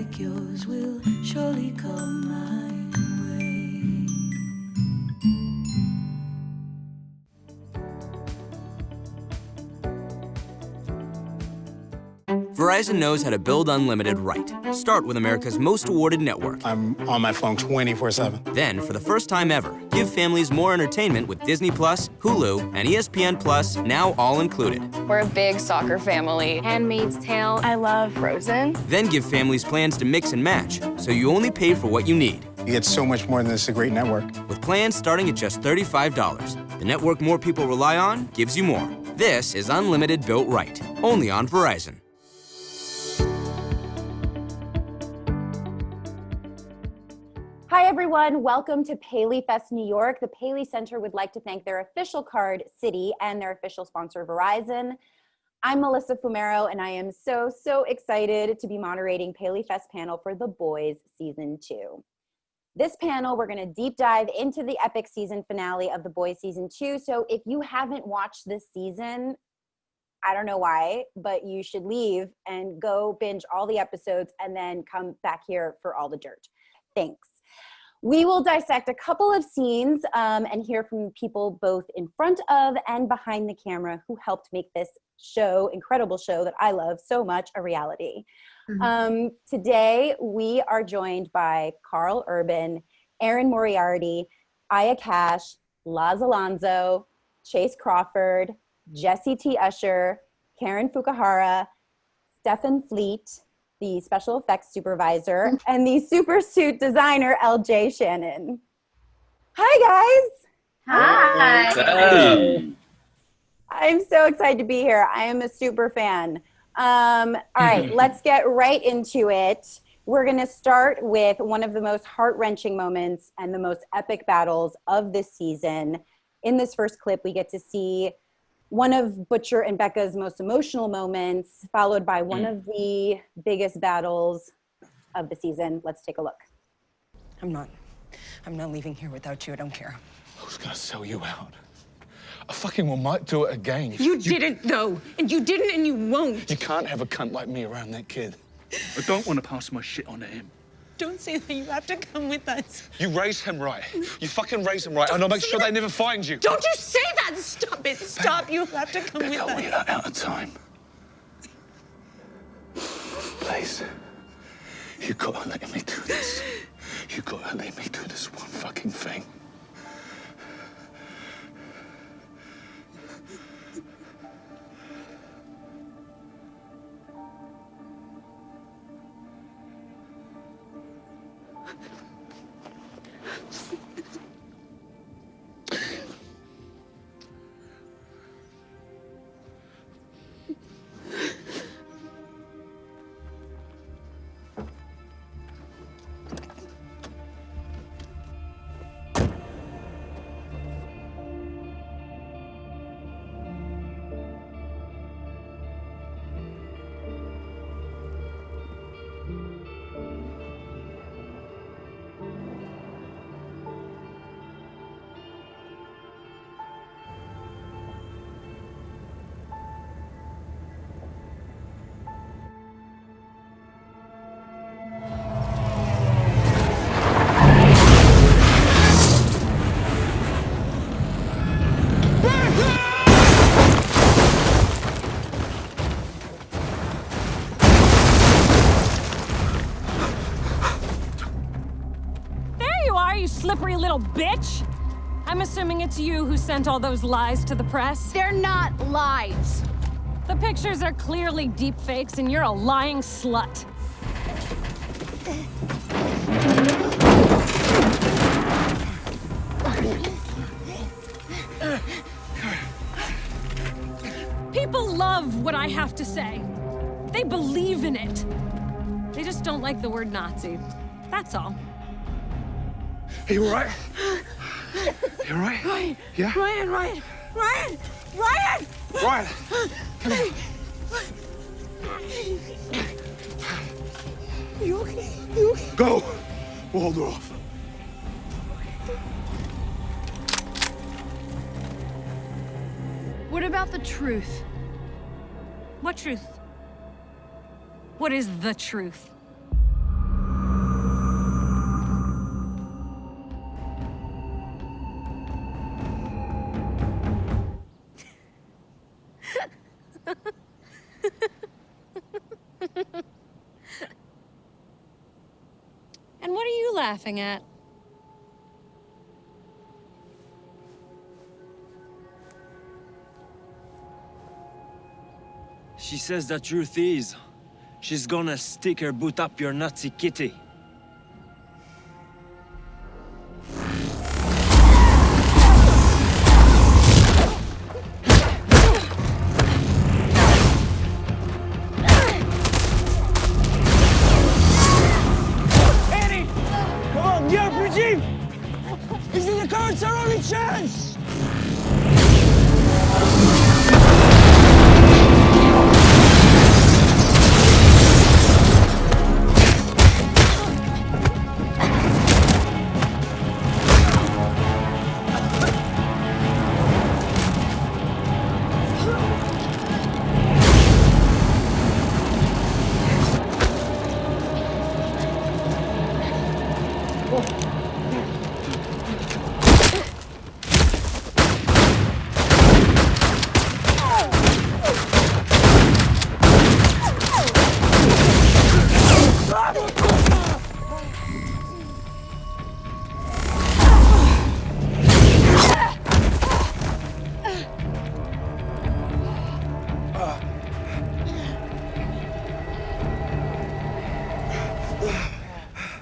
like yours will surely come my way. Verizon knows how to build unlimited right. Start with America's most awarded network. I'm on my phone 24/7. Then, for the first time ever, give families more entertainment with Disney+, Hulu, and ESPN Plus, now all included. We're a big soccer family. Handmaid's Tale. I love Frozen. Then give families plans to mix and match, so you only pay for what you need. You get so much more than this, a great network. With plans starting at just $35. The network more people rely on gives you more. This is unlimited built right, only on Verizon. Hi, everyone. Welcome to PaleyFest New York. The Paley Center would like to thank their official card, Citi, and their official sponsor, Verizon. I'm Melissa Fumero, and I am so excited to be moderating PaleyFest panel for The Boys Season 2. This panel, we're going to deep dive into the epic season finale of The Boys Season 2. So if you haven't watched this season, I don't know why, but you should leave and go binge all the episodes and then come back here for all the dirt. Thanks. We will dissect a couple of scenes and hear from people both in front of and behind the camera who helped make this show, incredible show that I love so much, a reality. Mm-hmm. Today, we are joined by Carl Urban, Erin Moriarty, Aya Cash, Laz Alonso, Chase Crawford, Jesse T. Usher, Karen Fukuhara, Stephen Fleet, the special effects supervisor, and the super suit designer, LJ Shannon. Hi, guys. Hi. Hey. I'm so excited to be here. I am a super fan. All right, let's get right into it. We're going to start with one of the most heart-wrenching moments and the most epic battles of this season. In this first clip, we get to see one of Butcher and Becca's most emotional moments, followed by one of the biggest battles of the season. Let's take a look. I'm not leaving here without you. I don't care. Who's gonna sell you out? I fucking might do it again. You didn't, though. And you didn't, and you won't. You can't have a cunt like me around that kid. I don't want to pass my shit on to him. Don't say that. You have to come with us. You raise him right. You fucking raise him right, and I'll make sure they never find you. Don't you say that! Stop it! Stop! You have to come with us. We are out of time. Please. You gotta let me do this. You gotta let me do this one fucking thing. Slippery little bitch! I'm assuming it's you who sent all those lies to the press. They're not lies. The pictures are clearly deep fakes and you're a lying slut. People love what I have to say. They believe in it. They just don't like the word Nazi. That's all. Are you all right? You all right? Ryan. Yeah? Ryan. Ryan! Come here. You okay? You okay? Go! We'll hold her off. What about the truth? What truth? What is the truth? And what are you laughing at? She says the truth is, she's gonna stick her boot up your Nazi kitty. Annie! Come on, get up, Rajiv! This is the current's our only chance!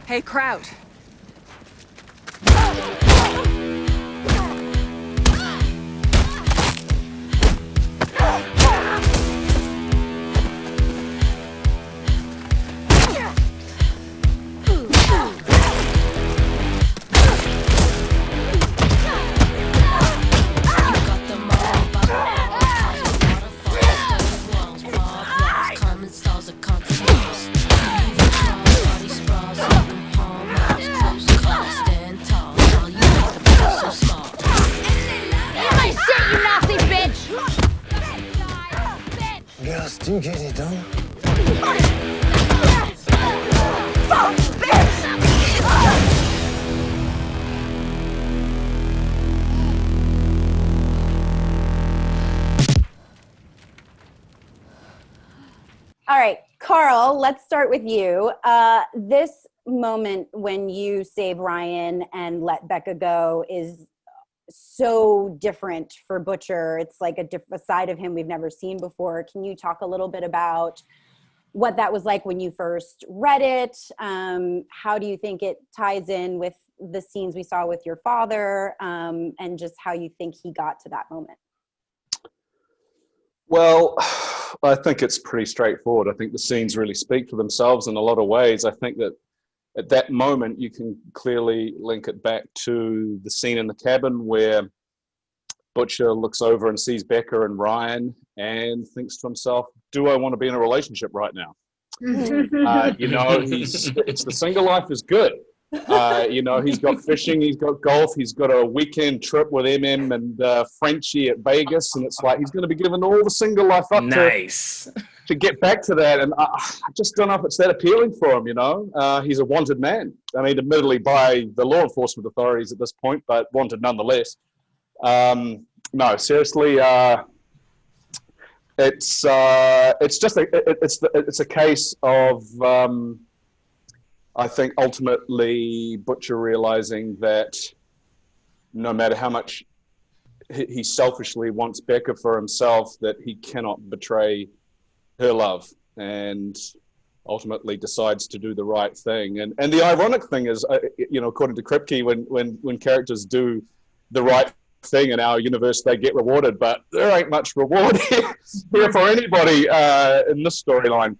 Hey, Kraut. Girls do get it done. All right, Carl, let's start with you. This moment when you save Ryan and let Becca go is so different for Butcher. It's like a side of him we've never seen before. Can you talk a little bit about what that was like when you first read it? How do you think it ties in with the scenes we saw with your father, and just how you think he got to that moment? Well, I think it's pretty straightforward. I think the scenes really speak for themselves in a lot of ways. I think that at that moment, you can clearly link it back to the scene in the cabin where Butcher looks over and sees Becca and Ryan and thinks to himself, do I want to be in a relationship right now? You know, it's the single life is good. You know, he's got fishing, he's got golf, he's got a weekend trip with MM and Frenchie at Vegas, and it's like he's going to be giving all the single life up to get back to that. And I just don't know if it's that appealing for him, you know. He's a wanted man. I mean, admittedly by the law enforcement authorities at this point, but wanted nonetheless. No, seriously, it's just it's a case of I think ultimately Butcher realizing that no matter how much he selfishly wants Becca for himself, that he cannot betray her love, and ultimately decides to do the right thing. And the ironic thing is, you know, according to Kripke, when characters do the right thing in our universe, they get rewarded, but there ain't much reward here for anybody in this storyline.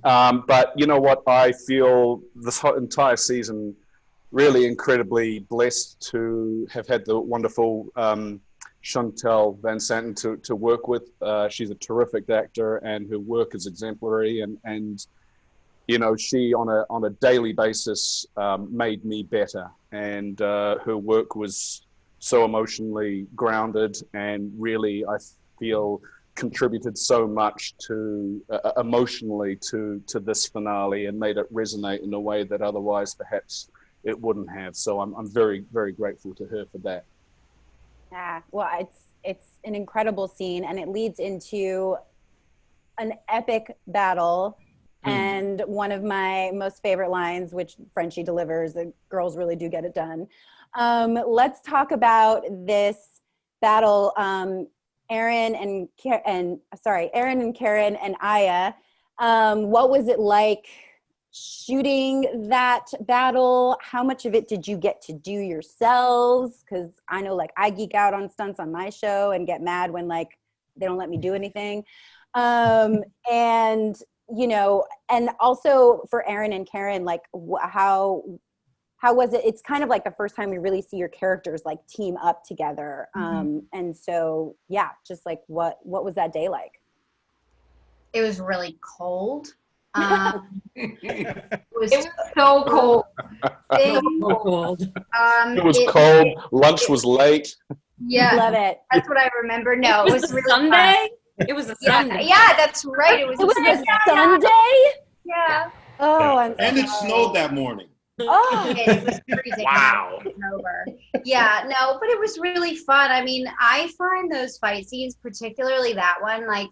But you know what, I feel this entire season really incredibly blessed to have had the wonderful Chantal Van Santen to work with. She's a terrific actor and her work is exemplary, and you know, she on a daily basis made me better, and her work was so emotionally grounded and really, I feel, contributed so much to emotionally to this finale and made it resonate in a way that otherwise perhaps it wouldn't have. So I'm very, very grateful to her for that. Yeah, well, it's an incredible scene, and it leads into an epic battle And one of my most favorite lines, which Frenchie delivers, the girls really do get it done. Let's talk about this battle. Aaron and Karen and Aya. What was it like shooting that battle? How much of it did you get to do yourselves? Because I know, like, I geek out on stunts on my show and get mad when, like, they don't let me do anything. And you know, and also for Aaron and Karen, like, how was it? It's kind of like the first time we really see your characters like team up together. And so, yeah, just like what was that day like? It was really cold. It was so cold. So cold. It was cold. Lunch was late. Yeah, love it. That's what I remember. No, it was really Sunday. fun. It was a Sunday. Yeah, that's right. It was a Sunday. Yeah. Oh, I'm and it snowed that morning. Oh, it was freezing. Wow. Over. Yeah, no, but it was really fun. I mean, I find those fight scenes, particularly that one, like,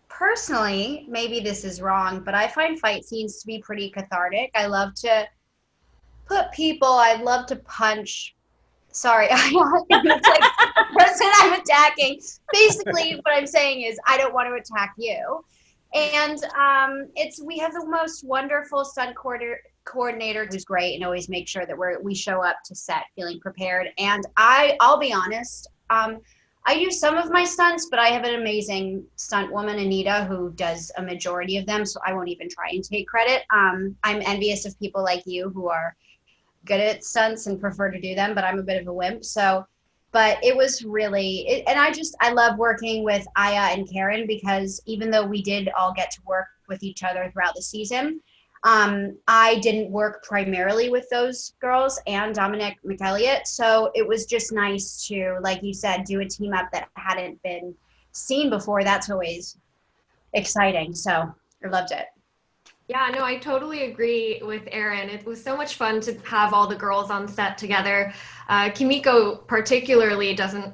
personally, maybe this is wrong, but I find fight scenes to be pretty cathartic. I love to I'd love to punch. Sorry, it's like the person I'm attacking. Basically, what I'm saying is I don't want to attack you. And we have the most wonderful stunt coordinator who's great and always makes sure that we show up to set feeling prepared. And I'll be honest, I do some of my stunts, but I have an amazing stunt woman, Anita, who does a majority of them, so I won't even try and take credit. I'm envious of people like you who are good at stunts and prefer to do them, but I'm a bit of a wimp. But it was really, and I love working with Aya and Karen, because even though we did all get to work with each other throughout the season, I didn't work primarily with those girls and Dominic McElliott. So it was just nice to, like you said, do a team up that hadn't been seen before. That's always exciting. So I loved it. Yeah, no, I totally agree with Erin. It was so much fun to have all the girls on set together. Kimiko particularly doesn't,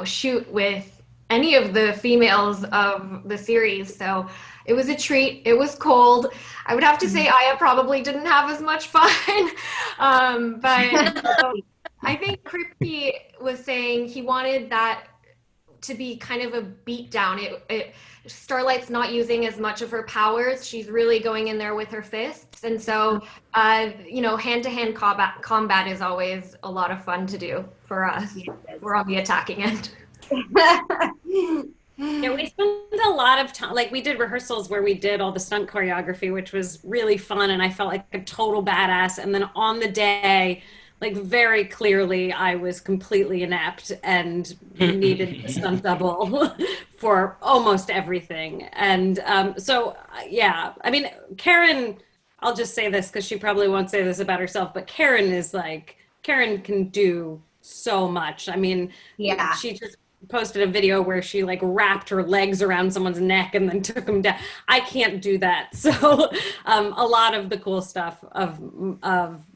shoot with any of the females of the series. So it was a treat. It was cold. I would have to say Aya probably didn't have as much fun. But I think Kripke was saying he wanted that to be kind of a beat down. Starlight's not using as much of her powers. She's really going in there with her fists. And so, hand-to-hand combat is always a lot of fun to do for us. We're on the attacking end. Yeah, we spent a lot of time, like we did rehearsals where we did all the stunt choreography, which was really fun. And I felt like a total badass. And then on the day, like very clearly I was completely inept and needed a stunt double for almost everything. And yeah, I mean, Karen, I'll just say this because she probably won't say this about herself, but Karen can do so much. I mean, yeah, she just posted a video where she like wrapped her legs around someone's neck and then took them down. I can't do that. So a lot of the cool stuff of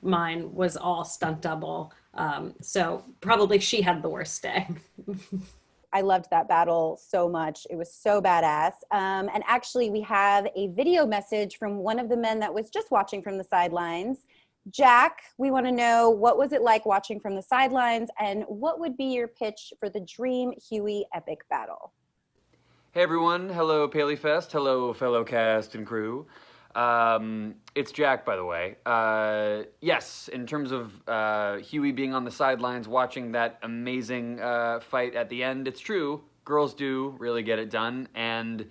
mine was all stunt double. So probably she had the worst day. I loved that battle so much. It was so badass. And actually we have a video message from one of the men that was just watching from the sidelines. Jack, we want to know, what was it like watching from the sidelines, and what would be your pitch for the Dream Huey epic battle? Hey everyone, hello PaleyFest, hello fellow cast and crew. It's Jack, by the way. Yes, in terms of Huey being on the sidelines watching that amazing fight at the end, it's true, girls do really get it done, and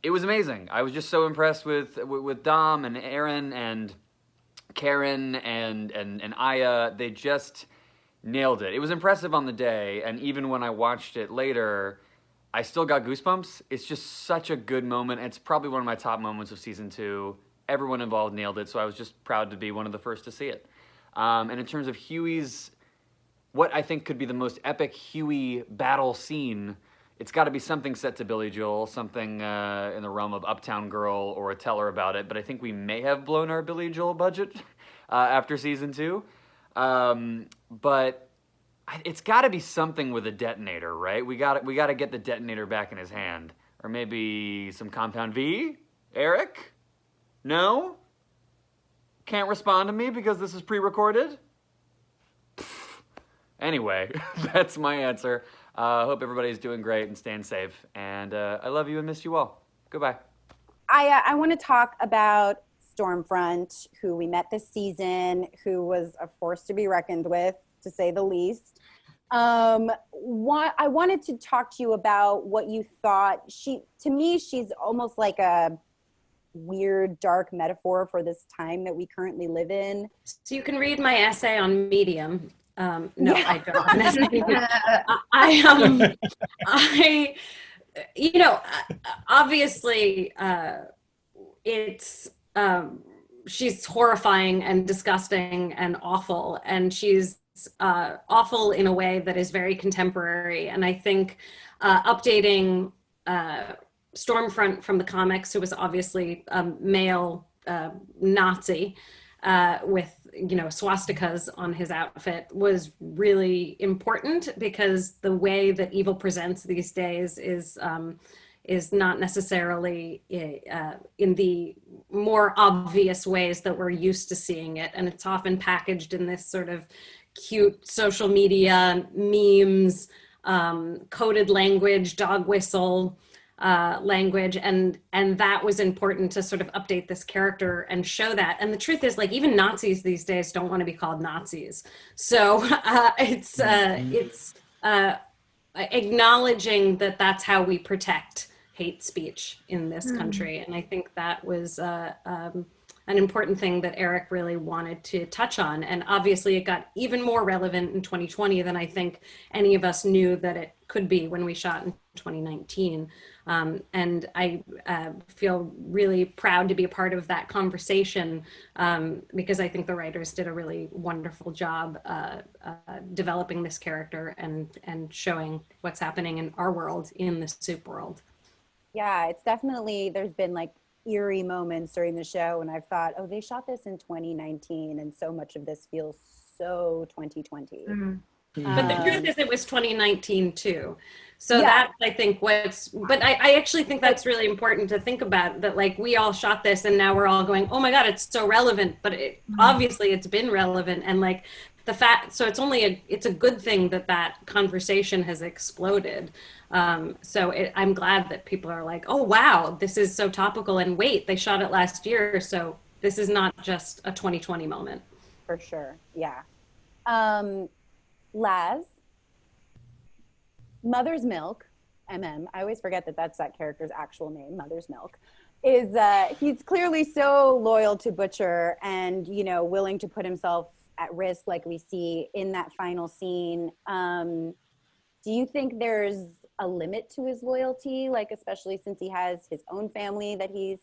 it was amazing. I was just so impressed with Dom and Aaron and Karen and Aya. They just nailed it. It was impressive on the day, and even when I watched it later, I still got goosebumps. It's just such a good moment. It's probably one of my top moments of season 2. Everyone involved nailed it, so I was just proud to be one of the first to see it. And in terms of Huey's, what I think could be the most epic Huey battle scene, it's got to be something set to Billy Joel, something in the realm of Uptown Girl or a Tell Her About It, but I think we may have blown our Billy Joel budget after season 2. But it's got to be something with a detonator, right? We got to get the detonator back in his hand, or maybe some Compound V, Eric. No? Can't respond to me because this is pre-recorded? Anyway, that's my answer. Hope everybody's doing great and staying safe. And I love you and miss you all. Goodbye. I want to talk about Stormfront, who we met this season, who was a force to be reckoned with, to say the least. I wanted to talk to you about what you thought. To me, she's almost like a weird, dark metaphor for this time that we currently live in. So you can read my essay on Medium. No, yeah. I don't. Obviously, it's she's horrifying and disgusting and awful, and she's awful in a way that is very contemporary. And I think updating Stormfront from the comics, who was obviously a male Nazi with swastikas on his outfit, was really important, because the way that evil presents these days is not necessarily in the more obvious ways that we're used to seeing it, and it's often packaged in this sort of cute social media memes, coded language, dog whistle language, and that was important to sort of update this character and show that. And the truth is, like, even Nazis these days don't want to be called Nazis, so it's acknowledging that that's how we protect hate speech in this country. And I think that was an important thing that Eric really wanted to touch on. And obviously it got even more relevant in 2020 than I think any of us knew that it could be when we shot in 2019. And I feel really proud to be a part of that conversation, because I think the writers did a really wonderful job developing this character and showing what's happening in our world, in the soup world. Yeah, it's definitely, there's been like eerie moments during the show, and I've thought, oh, they shot this in 2019, and so much of this feels so 2020. But the truth is, it was 2019 too. So that's, I think, but I actually think that's really important to think about, that like we all shot this and now we're all going, oh my God, it's so relevant, but obviously it's been relevant. And like the fact, so it's a good thing that conversation has exploded. So I'm glad that people are like, oh wow, this is so topical, and wait, they shot it last year. So this is not just a 2020 moment. For sure, yeah. Laz, Mother's Milk, MM, I always forget that that's that character's actual name, Mother's Milk, is he's clearly so loyal to Butcher and, willing to put himself at risk like we see in that final scene. Do you think there's a limit to his loyalty, like especially since he has his own family that he's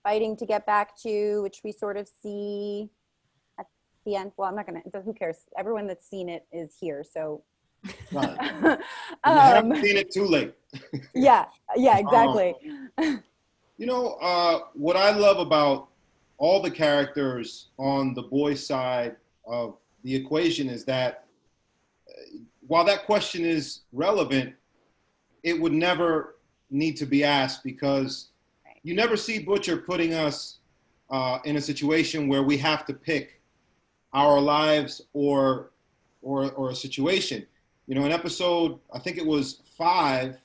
fighting to get back to, which we sort of see at the end? Well, I'm not gonna, who cares? Everyone that's seen it is here, so. Right. You haven't seen it too late. yeah, exactly. What I love about all the characters on the boys' side of the equation is that while that question is relevant, it would never need to be asked, because you never see Butcher putting us in a situation where we have to pick our lives or a situation. In episode, I think it was 5,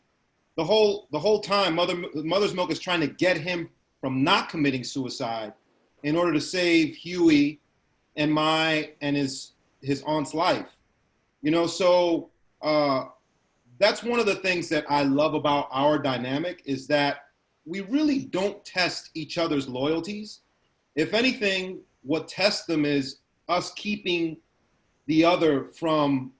the whole time Mother's Milk is trying to get him from not committing suicide in order to save Huey and his aunt's life. So that's one of the things that I love about our dynamic, is that we really don't test each other's loyalties. If anything, what tests them is us keeping the other from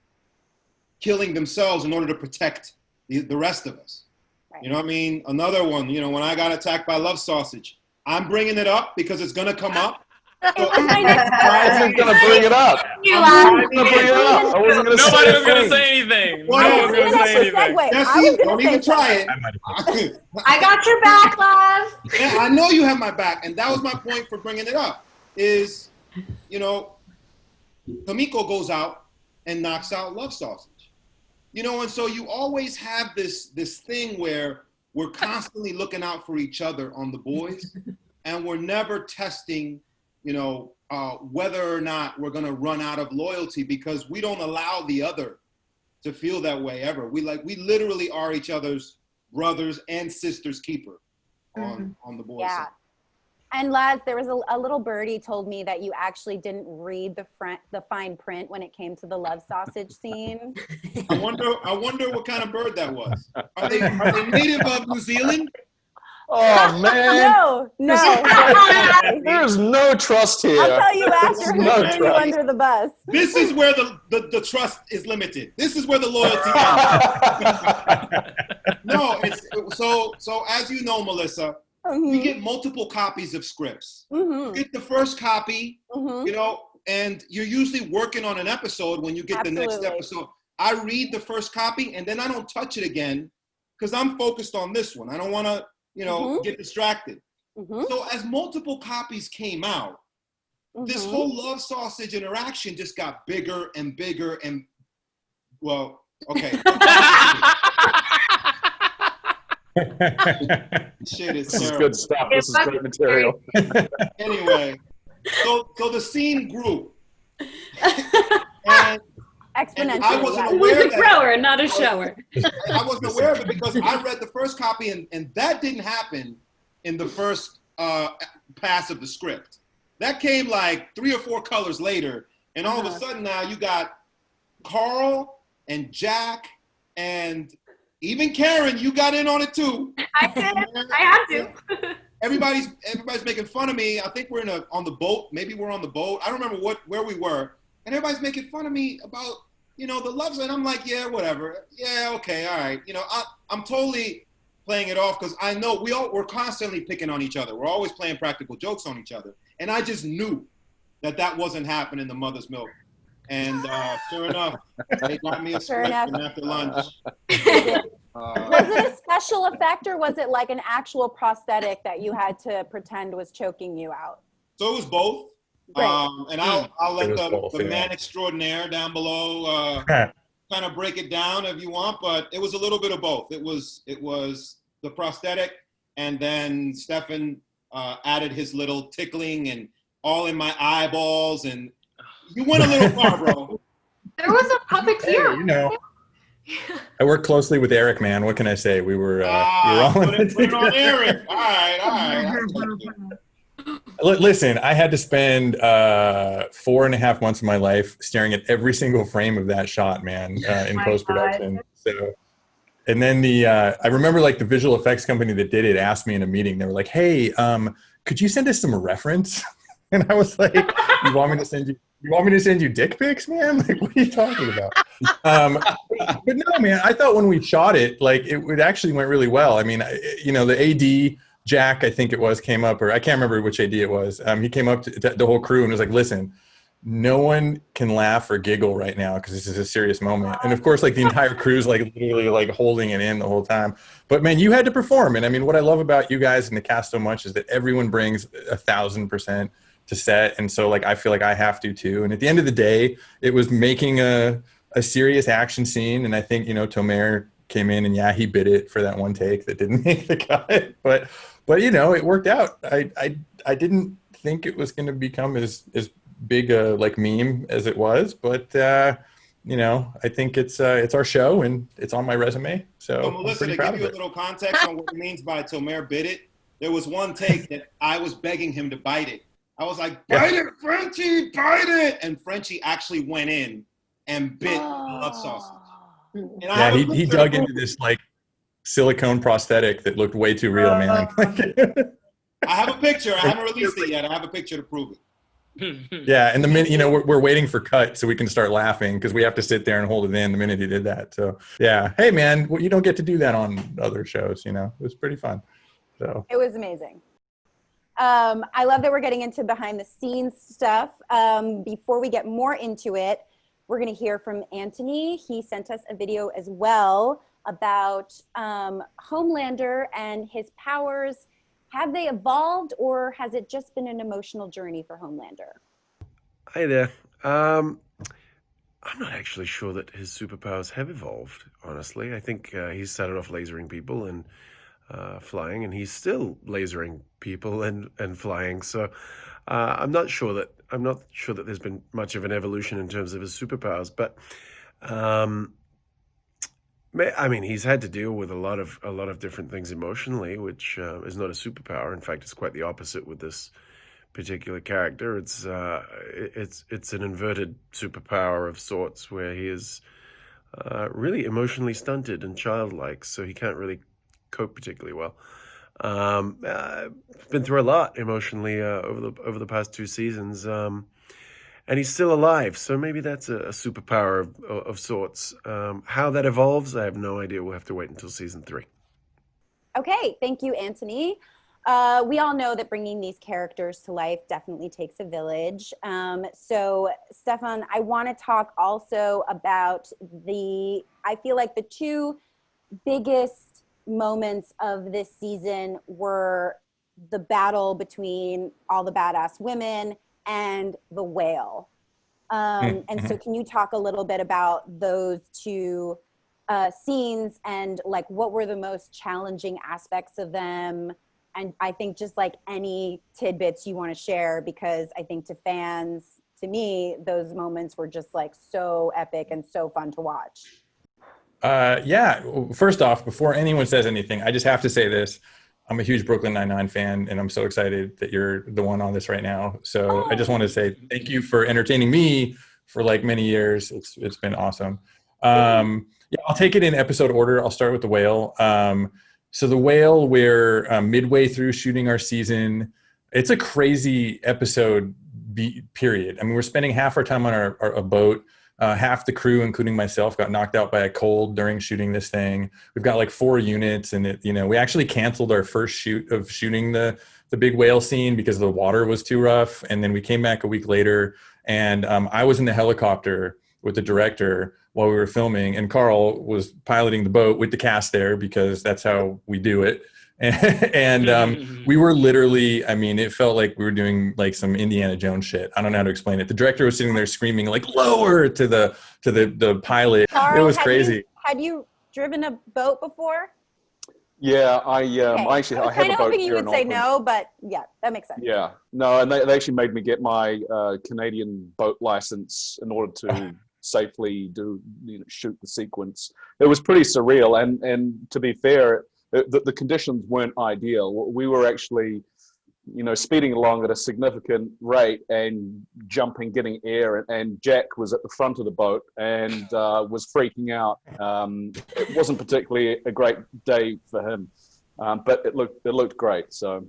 killing themselves in order to protect the rest of us. Right. You know what I mean? Another one, when I got attacked by Love Sausage, I'm bringing it up because it's going to come up. Why is he going to bring it up? I wasn't going to say Nobody was going to say anything. Nobody was going to say anything. Jesse, don't even try it. I got your back, love. Yeah, I know you have my back. And that was my point for bringing it up, is, Kamiko goes out and knocks out Love Sausage. And so you always have this thing where we're constantly looking out for each other on the boys. and we're never testing, whether or not we're going to run out of loyalty, because we don't allow the other to feel that way ever. We literally are each other's brothers and sisters keeper on the boys' side. And Laz, there was a little birdie told me that you actually didn't read the fine print when it came to the love sausage scene. I wonder what kind of bird that was. Are they native of New Zealand? Oh man! No. There's no trust here. I'll tell you after who threw you under the bus. This is where the trust is limited. This is where the loyalty is. No, so as you know, Melissa, we get multiple copies of scripts. You get the first copy, and you're usually working on an episode when you get the next episode. I read the first copy and then I don't touch it again because I'm focused on this one. I don't want to, get distracted. So as multiple copies came out, this whole love sausage interaction just got bigger and bigger and, well, okay. Shit is this is good stuff. This is great material. Anyway, so the scene grew. And exponentially. I wasn't aware of it. Grower, not a shower. I wasn't aware of it because I read the first copy and that didn't happen in the first pass of the script. That came like 3 or 4 colors later. And all of a sudden now you got Carl and Jack and even Karen, you got in on it too. I did. I had to. Everybody's making fun of me. I think we're on the boat. Maybe we're on the boat. I don't remember where we were. And everybody's making fun of me about, the love side. I'm like, yeah, whatever. Yeah, okay, all right. I'm totally playing it off because I know we're constantly picking on each other. We're always playing practical jokes on each other. And I just knew that wasn't happening in the Mother's Milk. And sure enough, they got me a script after lunch. Was it a special effect or was it like an actual prosthetic that you had to pretend was choking you out? So it was both. And I'll let the man extraordinaire down below kind of break it down if you want, but it was a little bit of both. It was the prosthetic, and then Stefan added his little tickling and all in my eyeballs, and you went a little far, bro. There was a puppeteer. I work closely with Eric, man. What can I say? We were all in it. Put it on Eric. All right. Listen, I had to spend 4.5 months of my life staring at every single frame of that shot, man, in post-production. So, and then I remember like the visual effects company that did it asked me in a meeting. They were like, "Hey, could you send us some reference?" And I was like, "You want me to send you dick pics, man? Like, what are you talking about?" But no, man, I thought when we shot it, like it actually went really well. I mean, the AD, Jack, I think it was, came up, or I can't remember which AD it was. He came up to the whole crew and was like, "Listen, no one can laugh or giggle right now because this is a serious moment." And of course, like the entire crew's like literally like holding it in the whole time. But man, you had to perform. And I mean, what I love about you guys and the cast so much is that everyone brings 1,000% to set. And so like, I feel like I have to too. And at the end of the day, it was making a serious action scene. And I think, Tomer came in and he bit it for that one take that didn't make the cut. But it worked out. I didn't think it was going to become as big a like meme as it was, but I think it's our show and it's on my resume. So Melissa, to give you a little context on what it means by Tomer bit it, there was one take that I was begging him to bite it. I was like, "Bite it, Frenchie, bite it!" And Frenchie actually went in and bit the love sausage. And he dug into this like silicone prosthetic that looked way too real, man. I have a picture. I haven't released it yet. I have a picture to prove it. Yeah, and the minute we're waiting for cut so we can start laughing because we have to sit there and hold it in the minute he did that. So yeah, hey man, you don't get to do that on other shows. It was pretty fun. So it was amazing. I love that we're getting into behind the scenes stuff. Before we get more into it, we're going to hear from Anthony. He sent us a video as well about Homelander and his powers. Have they evolved, or has it just been an emotional journey for Homelander? Hi there. I'm not actually sure that his superpowers have evolved, honestly. I think he started off lasering people, and flying, and he's still lasering people and flying. So I'm not sure that there's been much of an evolution in terms of his superpowers, but I mean, he's had to deal with a lot of different things emotionally, which is not a superpower. In fact, it's quite the opposite with this particular character. It's an inverted superpower of sorts, where he is really emotionally stunted and childlike, so he can't really cope particularly well. Been through a lot emotionally over the past 2 seasons, and he's still alive. So maybe that's a superpower of sorts. How that evolves, I have no idea. We'll have to wait until season 3. Okay, thank you, Anthony. We all know that bringing these characters to life definitely takes a village. So, Stefan, I want to talk also about I feel like the 2 biggest moments of this season were the battle between all the badass women and the whale. And so can you talk a little bit about those 2 scenes, and like what were the most challenging aspects of them? And I think just like any tidbits you want to share, because I think to fans, to me, those moments were just like so epic and so fun to watch. Yeah, first off, before anyone says anything, I just have to say this. I'm a huge Brooklyn Nine-Nine fan, and I'm so excited that you're the one on this right now. So I just want to say thank you for entertaining me for like many years. It's been awesome. Yeah, I'll take it in episode order. I'll start with the whale. So the whale, we're midway through shooting our season. It's a crazy episode period. I mean, we're spending half our time on a boat. Half the crew, including myself, got knocked out by a cold during shooting this thing. We've got like 4 units, and we actually canceled our first shoot of shooting the big whale scene because the water was too rough. And then we came back a week later, and I was in the helicopter with the director while we were filming, and Carl was piloting the boat with the cast there because that's how we do it. And we were literally, I mean, it felt like we were doing like some Indiana Jones shit. I don't know how to explain it. The director was sitting there screaming like lower to the pilot. Carl, it was crazy. Had you driven a boat before? Yeah, I I actually was I have kind a of boat hoping you here would in say Auckland. no, but yeah, that makes sense. Yeah, no, and they actually made me get my Canadian boat license in order to safely shoot the sequence. It was pretty surreal, and to be fair, the conditions weren't ideal. We were actually, speeding along at a significant rate and jumping, getting air, and Jack was at the front of the boat and was freaking out. It wasn't particularly a great day for him, but it looked great. So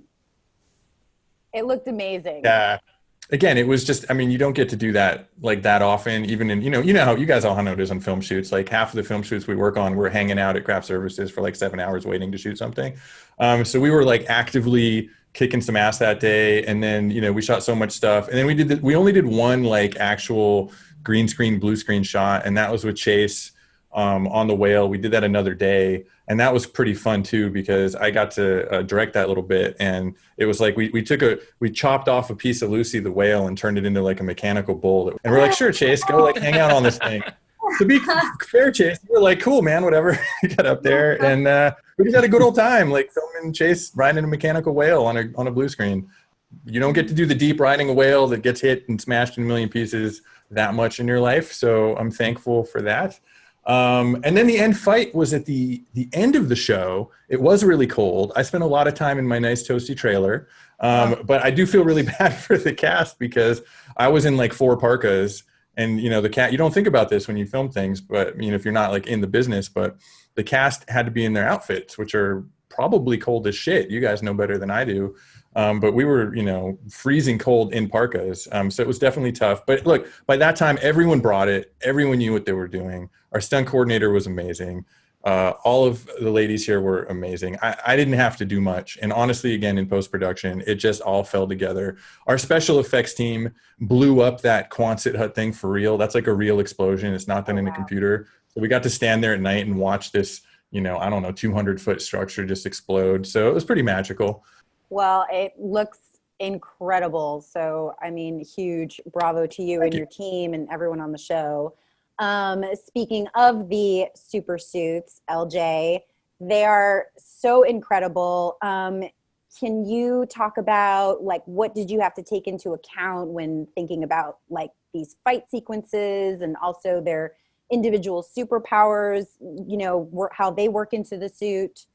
it looked amazing. Yeah. Again, it was just, I mean, you don't get to do that like that often, even in, you know how you guys all know it is on film shoots. Like half of the film shoots we work on, we're hanging out at craft services for like 7 hours waiting to shoot something. So we were like actively kicking some ass that day. And then, we shot so much stuff. And then we only did one like actual green screen, blue screen shot. And that was with Chase on the whale. We did that another day. And that was pretty fun too, because I got to direct that little bit. And it was like, we chopped off a piece of Lucy the whale and turned it into like a mechanical bull. And we're like, sure, Chase, go like hang out on this thing. To be fair, Chase, we're like, cool, man, whatever. We got up there and we just had a good old time, like filming Chase riding a mechanical whale on a blue screen. You don't get to do the deep riding a whale that gets hit and smashed in a million pieces that much in your life. So I'm thankful for that. And then the end fight was at the end of the show. It was really cold. I spent a lot of time in my nice toasty trailer. But I do feel really bad for the cast because I was in like 4 parkas and, you don't think about this when you film things, but if you're not like in the business, but the cast had to be in their outfits, which are probably cold as shit. You guys know better than I do. But we were, freezing cold in parkas. So it was definitely tough. But look, by that time, everyone brought it. Everyone knew what they were doing. Our stunt coordinator was amazing. All of the ladies here were amazing. I didn't have to do much. And honestly, again, in post-production, it just all fell together. Our special effects team blew up that Quonset hut thing for real. That's like a real explosion. It's not done in a computer. So we got to stand there at night and watch this, 200-foot structure just explode. So it was pretty magical. Well, it looks incredible. So, I mean, huge bravo to you and your team and everyone on the show. Speaking of the super suits, LJ, They are so incredible. Can you talk about like what did you have to take into account when thinking about like these fight sequences and also their individual superpowers, you know, how they work into the suit?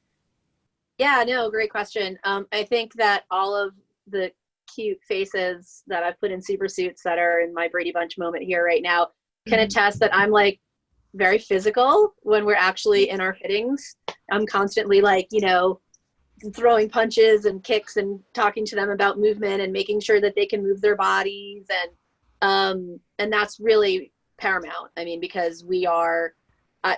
Yeah, no, great question. I think that all of the cute faces that I've put in super suits that are in my Brady Bunch moment here right now can attest that I'm like very physical when we're actually in our fittings. I'm constantly like, you know, throwing punches and kicks and talking to them about movement and making sure that they can move their bodies, and that's really paramount. I mean, because we are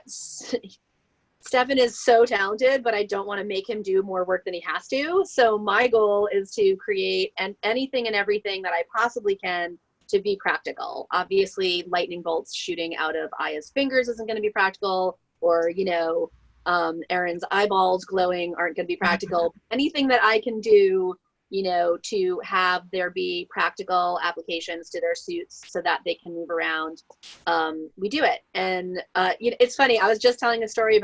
Stefan is so talented, but I don't want to make him do more work than he has to. So my goal is to create anything and everything that I possibly can to be practical. Obviously, lightning bolts shooting out of Aya's fingers isn't going to be practical, or, you know, Aaron's eyeballs glowing aren't going to be practical. Anything that I can do, you know, to have there be practical applications to their suits so that they can move around, we do it. And you know, it's funny, I was just telling a story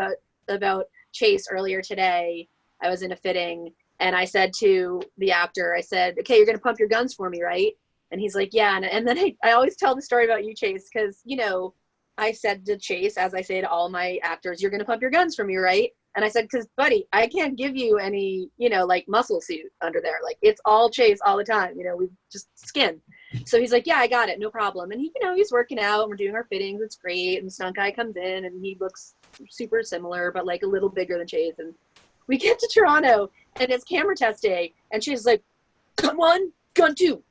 about Chase earlier today. I was in a fitting and I said to the actor, I said, okay, you're going to pump your guns for me, right? And he's like, yeah. And then I always tell the story about you, Chase, because, you know, I said to Chase, as I say to all my actors, you're going to pump your guns for me, right? And I said, because, buddy, I can't give you any, you know, like muscle suit under there. Like, it's all Chase all the time. You know, we just skin. So he's like, yeah, I got it. No problem. And he, you know, he's working out and we're doing our fittings. It's great. And the stunt guy comes in and he looks super similar, but like a little bigger than Chase. And we get to Toronto and it's camera test day. And she's like, gun one, gun two.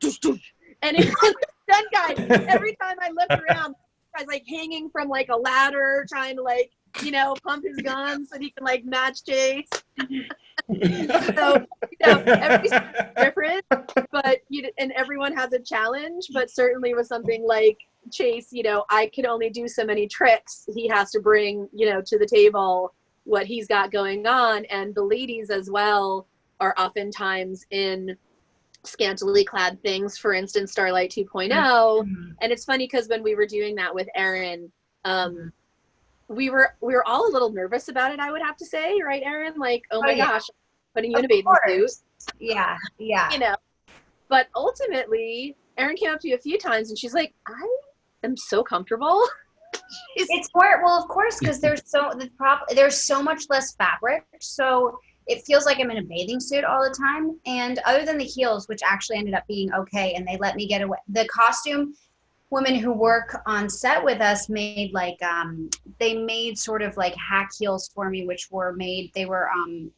And it's the stunt guy. Every time I look around, guy's like hanging from like a ladder trying to like, you know, pump his guns so he can like match Chase. So, you know, everybody's different, but and everyone has a challenge, but certainly with something like Chase, you know, I can only do so many tricks. He has to bring, you know, to the table what he's got going on. And the ladies as well are oftentimes in scantily clad things, for instance, Starlight 2.0. And it's funny because when we were doing that with Aaron, we were all a little nervous about it, I would have to say, right, Aaron? Like, oh my gosh, putting you in a bathing suit. Yeah. You know, but ultimately, Aaron came up to you a few times and she's like, I am so comfortable. It's more, well, of course, because there's so much less fabric. So it feels like I'm in a bathing suit all the time. And other than the heels, which actually ended up being okay, and they let me get away. The costume women who work on set with us made like, they made sort of like hack heels for me, which were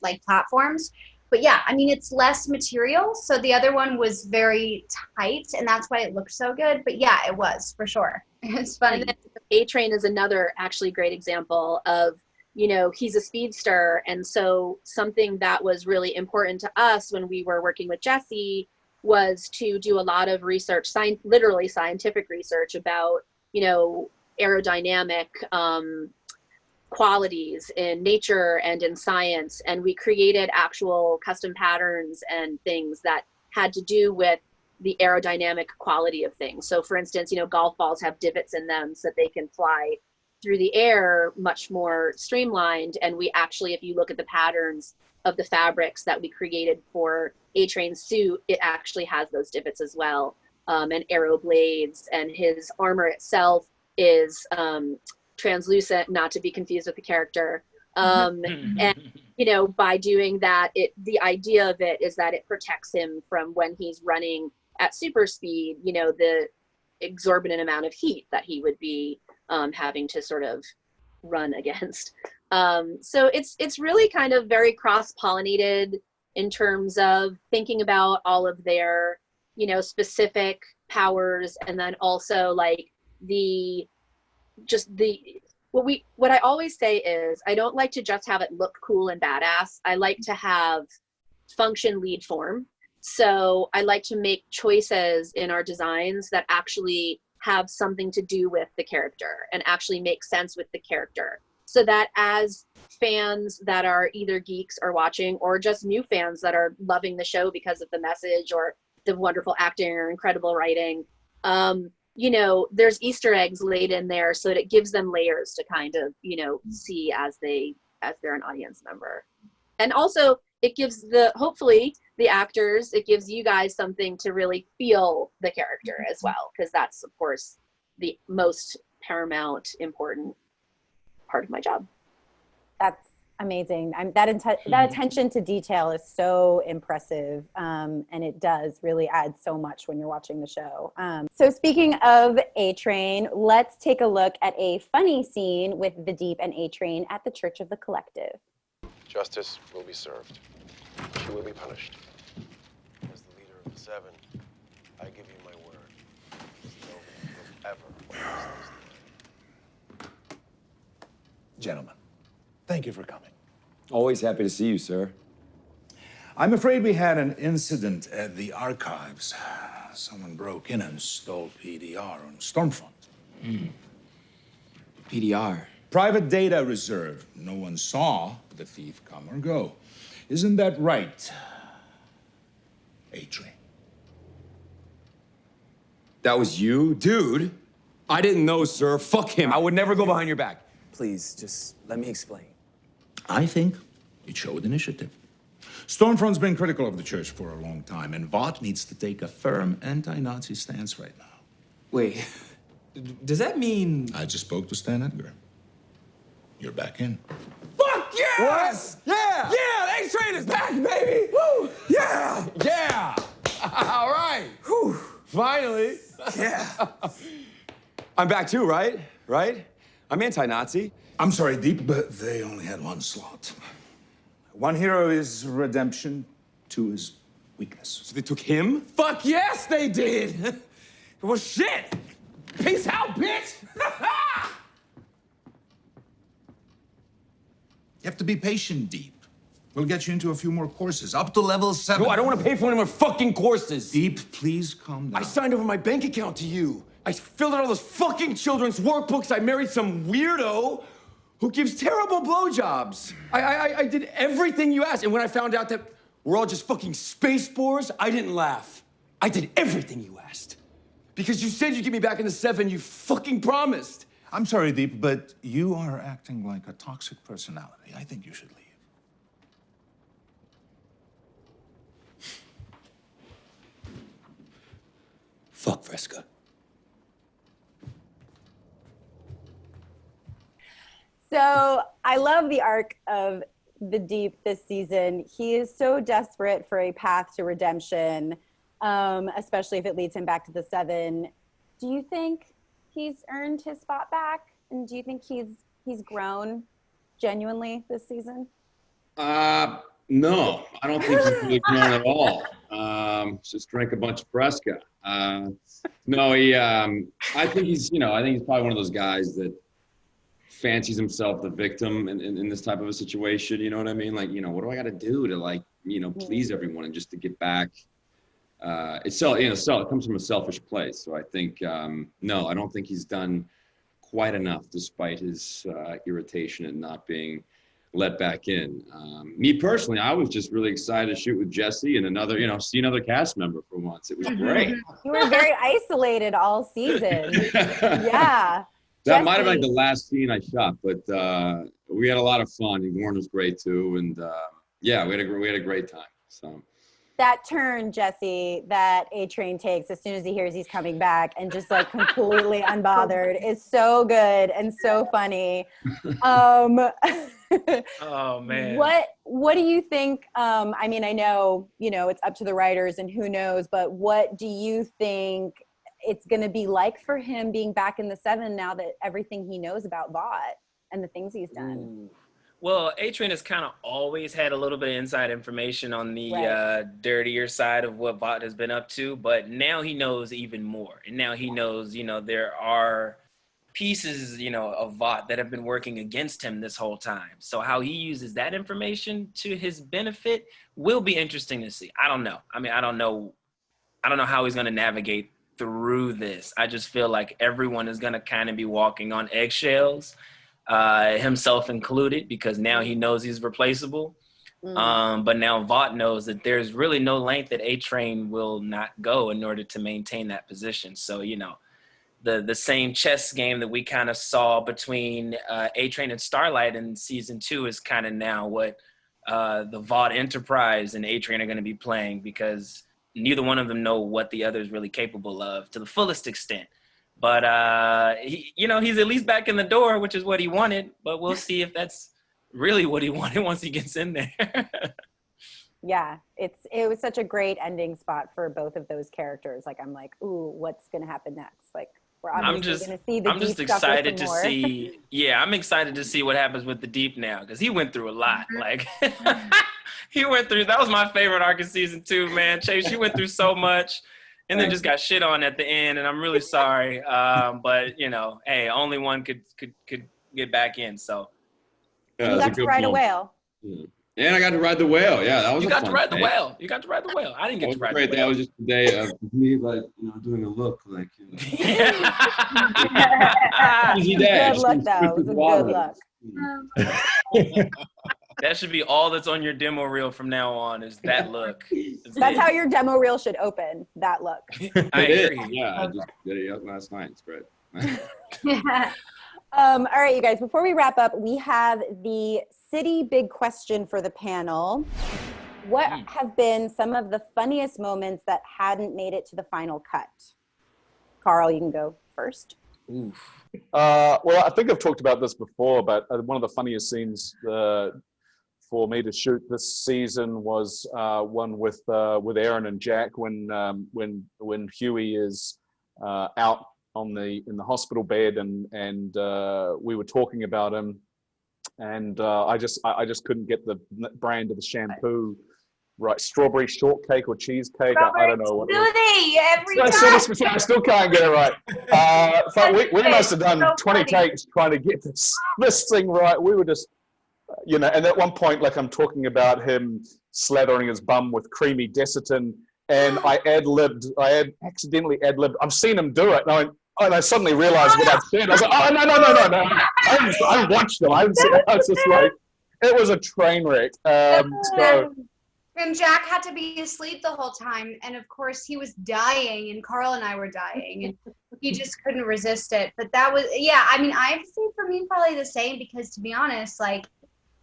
like platforms. But yeah, I mean, it's less material. So the other one was very tight and that's why it looked so good. But yeah, it was for sure. It's funny. And then A-Train is another actually great example of, you know, he's a speedster. And so something that was really important to us when we were working with Jesse was to do a lot of research, literally scientific research about, you know, aerodynamic qualities in nature and in science. And we created actual custom patterns and things that had to do with the aerodynamic quality of things. So for instance, you know, golf balls have divots in them so that they can fly through the air much more streamlined. And we actually, if you look at the patterns of the fabrics that we created for A-Train's suit, it actually has those divots as well, and arrow blades, and his armor itself is translucent, not to be confused with the character. And, you know, by doing that, the idea of it is that it protects him from when he's running at super speed, you know, the exorbitant amount of heat that he would be having to sort of run against. So it's really kind of very cross-pollinated in terms of thinking about all of their, you know, specific powers, and then also like what I always say is I don't like to just have it look cool and badass. I like to have function lead form. So I like to make choices in our designs that actually have something to do with the character and actually make sense with the character, so that as fans that are either geeks or watching, or just new fans that are loving the show because of the message or the wonderful acting or incredible writing, you know, there's Easter eggs laid in there so that it gives them layers to kind of, you know, see as they as they're an audience member. And also it gives hopefully the actors, it gives you guys something to really feel the character as well, because that's of course the most paramount important part of my job. That's amazing. That attention to detail is so impressive, and it does really add so much when you're watching the show. So speaking of A-Train, let's take a look at a funny scene with the Deep and A-Train at the Church of the Collective. Justice will be served. She will be punished. As the leader of the Seven, I give you my word. Nobody will ever cross this line. Gentlemen, thank you for coming. Always happy to see you, sir. I'm afraid we had an incident at the archives. Someone broke in and stole PDR on Stormfront. PDR? Private data reserve. No one saw the thief come or go. Isn't that right, A-Train? That was you? Dude, I didn't know, sir. Fuck him. I would never go behind your back. Please, just let me explain. I think it showed initiative. Stormfront's been critical of the church for a long time, and Vought needs to take a firm anti-Nazi stance right now. Wait, does that mean... I just spoke to Stan Edgar. You're back in. Fuck yes! What? Yeah! Yeah, A-Train is back, baby! Woo! Yeah! Yeah! All right! Whew. Finally! Yeah. I'm back too, right? Right? I'm anti-Nazi. I'm sorry, Deep, but they only had one slot. One hero is redemption, two is weakness. So they took him? Fuck yes, they did! Well, shit! Peace out, bitch! You have to be patient, Deep. We'll get you into a few more courses, up to level 7. No, I don't want to pay for any more fucking courses. Deep, please calm down. I signed over my bank account to you. I filled out all those fucking children's workbooks. I married some weirdo who gives terrible blowjobs. I did everything you asked. And when I found out that we're all just fucking space bores, I didn't laugh. I did everything you asked. Because you said you'd get me back in the 7, you fucking promised. I'm sorry, Deep, but you are acting like a toxic personality. I think you should leave. Fuck Fresca. So I love the arc of the Deep this season. He is so desperate for a path to redemption, especially if it leads him back to the 7. Do you think he's earned his spot back? And do you think he's grown genuinely this season? No, I don't think he's really grown at all. Just drank a bunch of Fresca. No, I think he's probably one of those guys that fancies himself the victim in this type of a situation. You know what I mean? Like, what do I got to do to please everyone and just to get back? It comes from a selfish place. So I think, no, I don't think he's done quite enough despite his irritation at not being let back in. Me personally, I was just really excited to shoot with Jesse and see another cast member for once. It was great. You were very isolated all season. Yeah. That might have been like the last scene I shot, but we had a lot of fun. And Warren was great too, and we had a great time. So that turn, Jesse, that A-Train takes as soon as he hears he's coming back and just like completely unbothered is so good and so funny. Oh man. What do you think? I mean, I know, it's up to the writers and who knows, but what do you think it's going to be like for him being back in the 7 now that everything he knows about Vought and the things he's done? Ooh. Well, A-Train has kind of always had a little bit of inside information on the dirtier side of what Vought has been up to, but now he knows even more. And now he knows, there are pieces, of Vought that have been working against him this whole time. So how he uses that information to his benefit will be interesting to see. I don't know. I mean, I don't know how he's going to navigate through this. I just feel like everyone is going to kind of be walking on eggshells, himself included, because now he knows he's replaceable. But now Vought knows that there's really no length that A-Train will not go in order to maintain that position. So, the same chess game that we kind of saw between A-Train and Starlight in season 2 is kind of now what the Vought Enterprise and A-Train are going to be playing, because neither one of them know what the other is really capable of to the fullest extent. But he's at least back in the door, which is what he wanted. But we'll see if that's really what he wanted once he gets in there. Yeah, it was such a great ending spot for both of those characters. Like, I'm like, ooh, what's gonna happen next? Like, we're obviously gonna see the I'm Deep just suffer excited some to more. see. Yeah, I'm excited to see what happens with the Deep now, because he went through a lot. Like, he went through. That was my favorite arc of season 2, man. Chase, you went through so much, and then just got shit on at the end, and I'm really sorry. But hey, only one could get back in. So You got to ride a whale. Yeah. And I got to ride the whale. Yeah, that was. You got to ride the day. whale. You got to ride the whale. I didn't get to ride the whale. That was just a day of me, like, doing a look, like. Easy day. Good luck, though. It was a good luck. That should be all that's on your demo reel from now on, is that look. That's how your demo reel should open. That look. I agree. Yeah, I just did it up last night. It's great. All right, you guys, before we wrap up, we have the city big question for the panel. What have been some of the funniest moments that hadn't made it to the final cut? Carl, you can go first. Well, I think I've talked about this before, but one of the funniest scenes for me to shoot this season was one with Aaron and Jack when Huey is out in the hospital bed, and we were talking about him, and I just couldn't get the brand of the shampoo right. Strawberry shortcake or cheesecake. I don't know what. Every time. I still can't get it right. But we must have done 20 takes trying to get this thing right. We were just, and at one point, like, I'm talking about him slathering his bum with creamy Desitin, and I accidentally ad-libbed. I've seen him do it, and I suddenly realized what I'd said. I was like, oh, no. I watched them. I haven't seen it. I was just like, it was a train wreck. And Jack had to be asleep the whole time. And of course he was dying, and Carl and I were dying, and he just couldn't resist it. But that was, I'd say for me probably the same, because to be honest, like,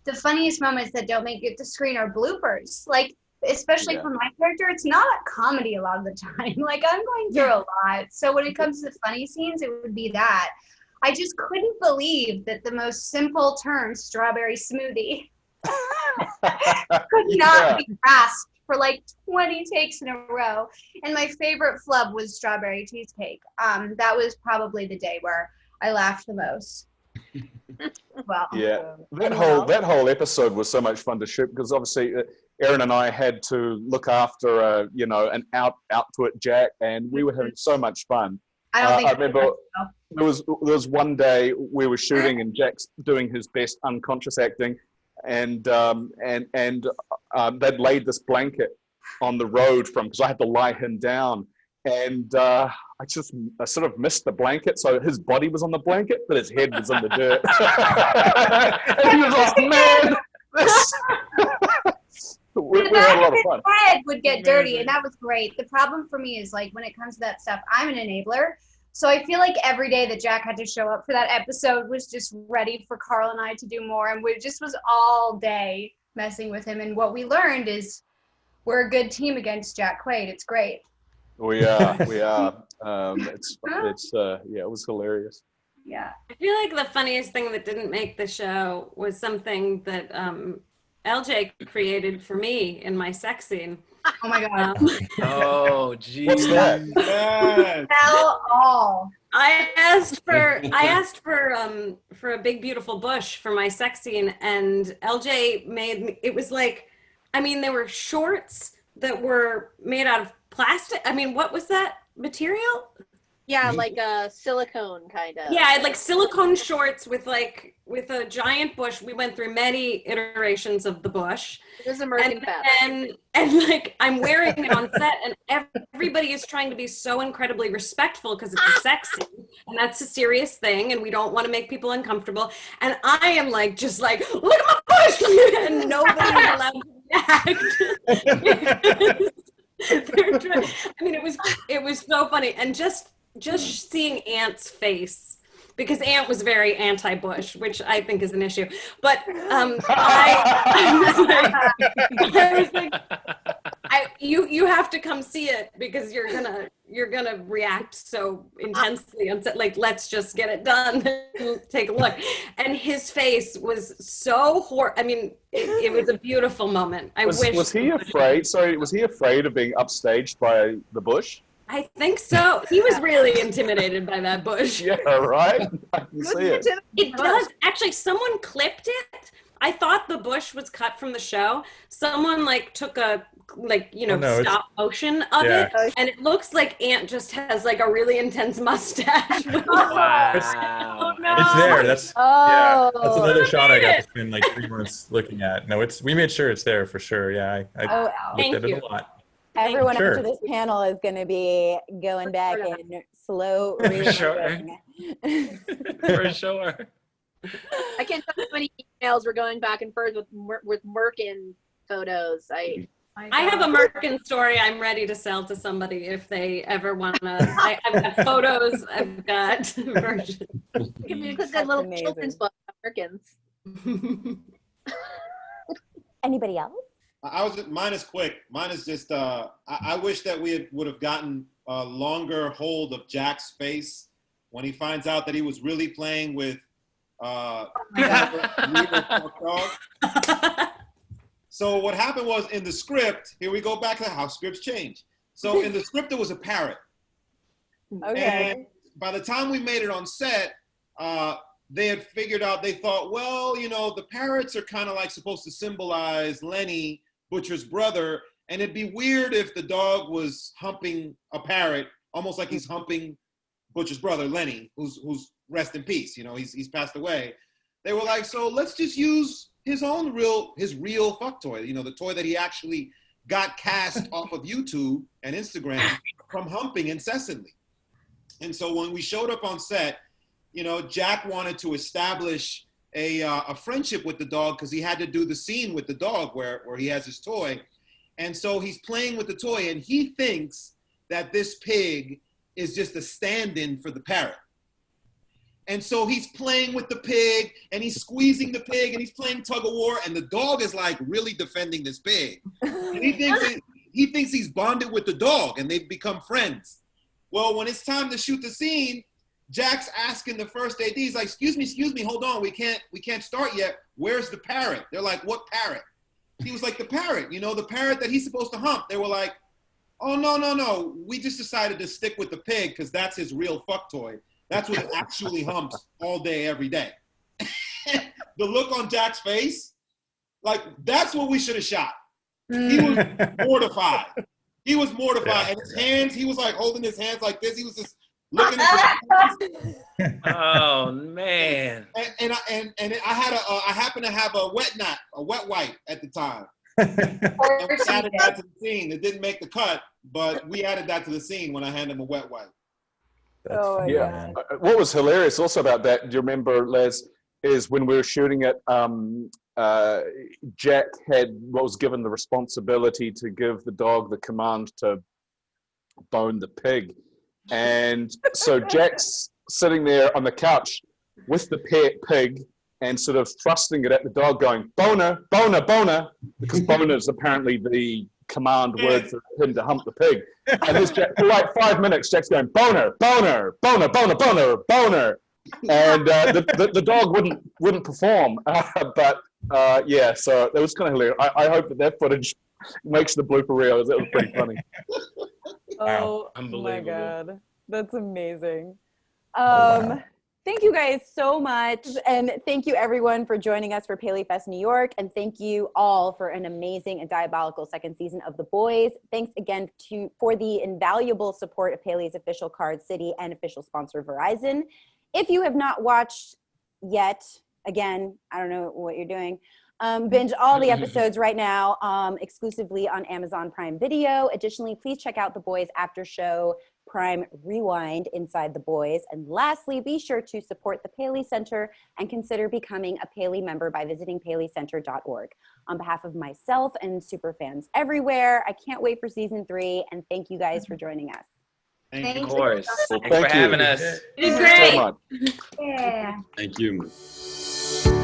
the funniest moments that don't make it to screen are bloopers. Like, especially for my character, it's not a comedy a lot of the time. Like, I'm going through a lot. So when it comes to funny scenes, it would be that. I just couldn't believe that the most simple term, strawberry smoothie, could not be grasped for like 20 takes in a row. And my favorite flub was strawberry cheesecake. That was probably the day where I laughed the most. Well, yeah, that whole episode was so much fun to shoot, because obviously Aaron and I had to look after an out to it Jack, and we were having so much fun. I remember there was one day we were shooting, and Jack's doing his best unconscious acting, and they'd laid this blanket on the road because I had to lie him down, and I sort of missed the blanket, so his body was on the blanket, but his head was in the dirt. And he was like, man, we had a lot of fun. His head would get dirty, and that was great. The problem for me is, like, when it comes to that stuff, I'm an enabler. So I feel like every day that Jack had to show up for that episode was just ready for Carl and I to do more, and we just was all day messing with him. And what we learned is we're a good team against Jack Quaid. It's great. We are. It was hilarious. Yeah. I feel like the funniest thing that didn't make the show was something that LJ created for me in my sex scene. Oh my God. Oh, geez. What's that? Tell all. I asked for a big beautiful bush for my sex scene, and LJ made me, it was like, there were shorts that were made out of plastic. What was that material? Yeah, like a silicone kind of. Yeah, I had like silicone shorts with a giant bush. We went through many iterations of the bush. It was American fabric. And like, I'm wearing it on set, and everybody is trying to be so incredibly respectful because it's a sex scene, and that's a serious thing, and we don't want to make people uncomfortable. And I am like, just like, look at my bush, and nobody's allowed to react. It was so funny, and just just seeing Ant's face, because Ant was very anti-Bush, which I think is an issue. But I was like, you have to come see it because you're gonna react so intensely and like, let's just get it done. Take a look. And his face was so I mean, it was a beautiful moment. Was he afraid? Sorry, was he afraid of being upstaged by the Bush? I think so. He was really intimidated by that Bush. Yeah, right. I can see it. It does actually. Someone clipped it. I thought the Bush was cut from the show. Someone like took a stop motion of it, and it looks like Ant just has like a really intense mustache. Wow. It's there. That's that's another shot I got to spend like 3 months looking at. No, we made sure it's there for sure. Yeah, I looked at it a lot. Everyone after this panel is going to be going back and slow reading. For sure. I can't tell you how many emails were going back and forth with Merkin photos. I have a Merkin story I'm ready to sell to somebody if they ever want to. I've got photos. I've got versions. You can make a little children's book of Merkins. Anybody else? Mine is quick. Mine is just, I wish that we would have gotten a longer hold of Jack's face when he finds out that he was really playing with So what happened was in the script, here we go back to how scripts change. So in the script, there was a parrot. Okay. And by the time we made it on set, they had figured out, they thought, well, the parrots are kind of like supposed to symbolize Lenny, Butcher's brother, and it'd be weird if the dog was humping a parrot, almost like he's humping Butcher's brother, Lenny, who's rest in peace, he's passed away. They were like, so let's just use his real fuck toy, the toy that he actually got cast off of YouTube and Instagram from humping incessantly. And so when we showed up on set, Jack wanted to establish a friendship with the dog because he had to do the scene with the dog where he has his toy. And so he's playing with the toy and he thinks that this pig is just a stand-in for the parrot. And so he's playing with the pig and he's squeezing the pig and he's playing tug of war and the dog is like really defending this pig. And he thinks he's bonded with the dog and they've become friends. Well, when it's time to shoot the scene, Jack's asking the first AD, he's like, excuse me, hold on, we can't start yet. Where's the parrot? They're like, what parrot? He was like, the parrot, the parrot that he's supposed to hump. They were like, oh, no. We just decided to stick with the pig because that's his real fuck toy. That's what it actually humps all day, every day. The look on Jack's face, like, that's what we should have shot. He was mortified. And his hands, he was like holding his hands like this. He was just looking at the Oh man! And I happened to have a wet wipe at the time. And we added that to the scene. It didn't make the cut, but we added that to the scene when I handed him a wet wipe. Yeah. What was hilarious also about that, do you remember, Les, is when we were shooting it, Jack was given the responsibility to give the dog the command to bone the pig. And so Jack's sitting there on the couch with the pig and sort of thrusting it at the dog going, boner, boner, boner, because boner is apparently the command word for him to hump the pig. And this Jack, for like 5 minutes, Jack's going, boner, boner, boner, boner, boner, boner. And the dog wouldn't perform. Yeah, so that was kind of hilarious. I hope that footage makes the blooper reel. That was pretty funny. Oh my God. That's amazing. Thank you guys so much. And thank you everyone for joining us for PaleyFest New York. And thank you all for an amazing and diabolical second season of The Boys. Thanks again for the invaluable support of Paley's official card City and official sponsor Verizon. If you have not watched yet, again, I don't know what you're doing, binge all the episodes right now exclusively on Amazon Prime Video. Additionally, please check out The Boys After Show Prime Rewind Inside the Boys. And lastly, be sure to support the Paley Center and consider becoming a Paley member by visiting paleycenter.org. On behalf of myself and super fans everywhere, I can't wait for season 3, and thank you guys for joining us. Of course. Well, Thanks for thank you. having us. You did Thanks so great. much. Yeah. Thank you.